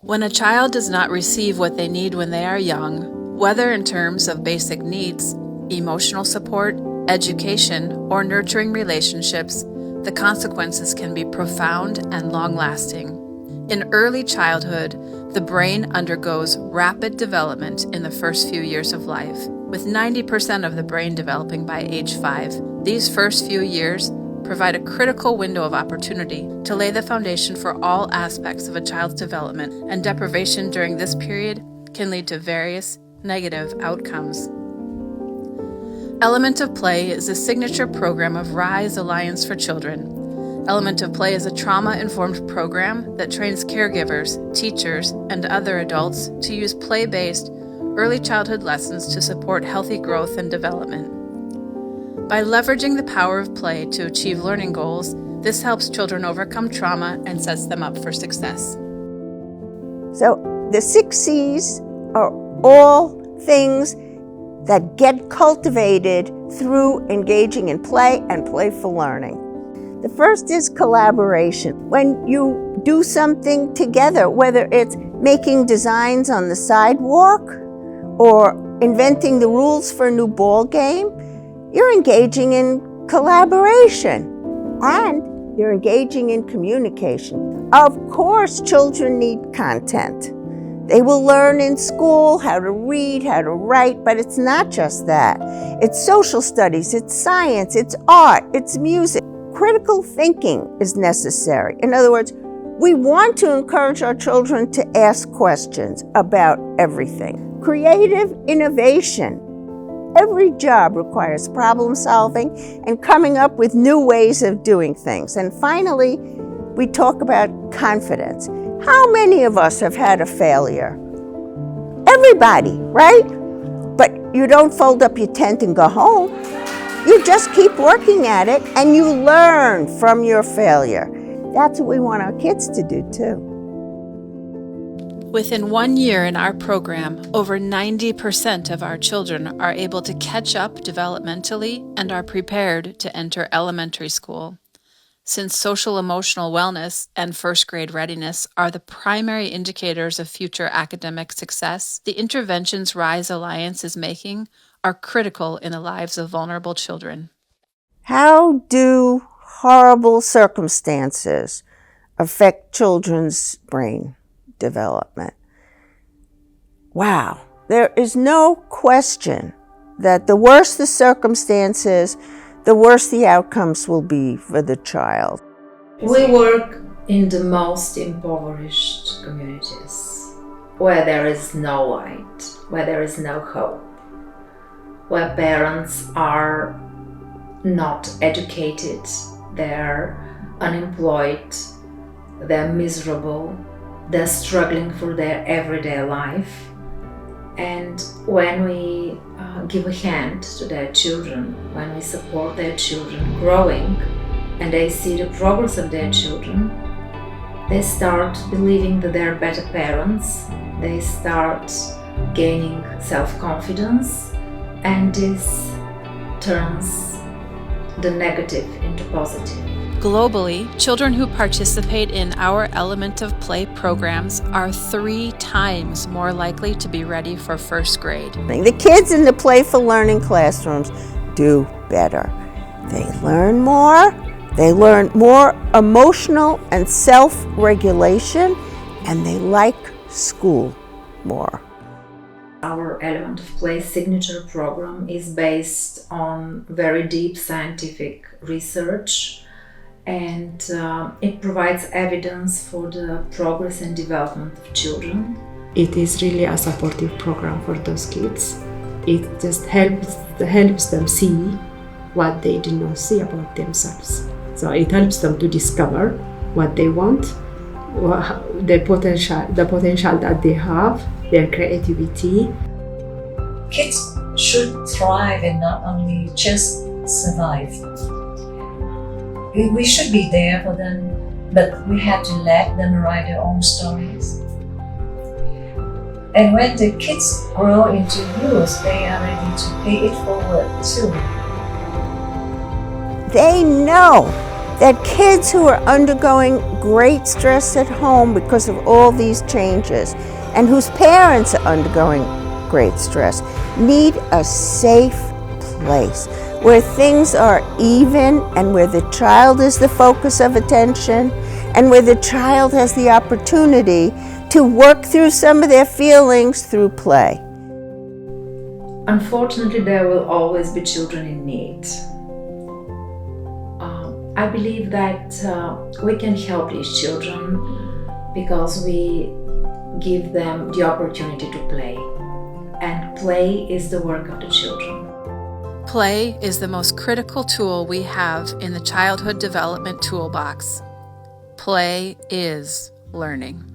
When a child does not receive what they need when they are young, whether in terms of basic needs, emotional support, education, or nurturing relationships, the consequences can be profound and long-lasting. In early childhood, the brain undergoes rapid development in the first few years of life, with 90% of the brain developing by age 5. These first few years provide a critical window of opportunity to lay the foundation for all aspects of a child's development, and deprivation during this period can lead to various negative outcomes. Element of Play is a signature program of RISE Alliance for Children. Element of Play is a trauma-informed program that trains caregivers, teachers, and other adults to use play-based early childhood lessons to support healthy growth and development. By leveraging the power of play to achieve learning goals, this helps children overcome trauma and sets them up for success. So the 6 C's are all things that get cultivated through engaging in play and playful learning. The first is collaboration. When you do something together, whether it's making designs on the sidewalk or inventing the rules for a new ball game, you're engaging in collaboration and you're engaging in communication. Of course, children need content. They will learn in school how to read, how to write, but it's not just that. It's social studies, it's science, it's art, it's music. Critical thinking is necessary. In other words, we want to encourage our children to ask questions about everything. Creative innovation. Every job requires problem solving and coming up with new ways of doing things. And finally, we talk about confidence. How many of us have had a failure? Everybody, right? But you don't fold up your tent and go home. You just keep working at it and you learn from your failure. That's what we want our kids to do too. Within 1 year in our program, over 90% of our children are able to catch up developmentally and are prepared to enter elementary school. Since social emotional wellness and first grade readiness are the primary indicators of future academic success, the interventions RISE Alliance is making are critical in the lives of vulnerable children. How do horrible circumstances affect children's brain development? Wow, there is no question that the worse the circumstances, the worse the outcomes will be for the child. We work in the most impoverished communities, where there is no light, where there is no hope, where parents are not educated, they're unemployed, they're miserable, they're struggling for their everyday life. And when we give a hand to their children, when we support their children growing, and they see the progress of their children, they start believing that they're better parents, they start gaining self-confidence, and this turns the negative into positive. Globally, children who participate in our Element of Play programs are 3 times more likely to be ready for first grade. The kids in the playful learning classrooms do better. They learn more, they learn more emotional and self-regulation, and they like school more. Our Element of Play signature program is based on very deep scientific research, and it provides evidence for the progress and development of children. It is really a supportive program for those kids. It just helps them see what they did not see about themselves. So it helps them to discover what they want, the potential that they have, their creativity. Kids should thrive and not only just survive. We should be there for them, but we have to let them write their own stories. And when the kids grow into youth, they are ready to pay it forward too. They know that kids who are undergoing great stress at home because of all these changes and whose parents are undergoing great stress need a safe place where things are even and where the child is the focus of attention and where the child has the opportunity to work through some of their feelings through play. Unfortunately, there will always be children in need. I believe that we can help these children because we give them the opportunity to play. And play is the work of the children. Play is the most critical tool we have in the childhood development toolbox. Play is learning.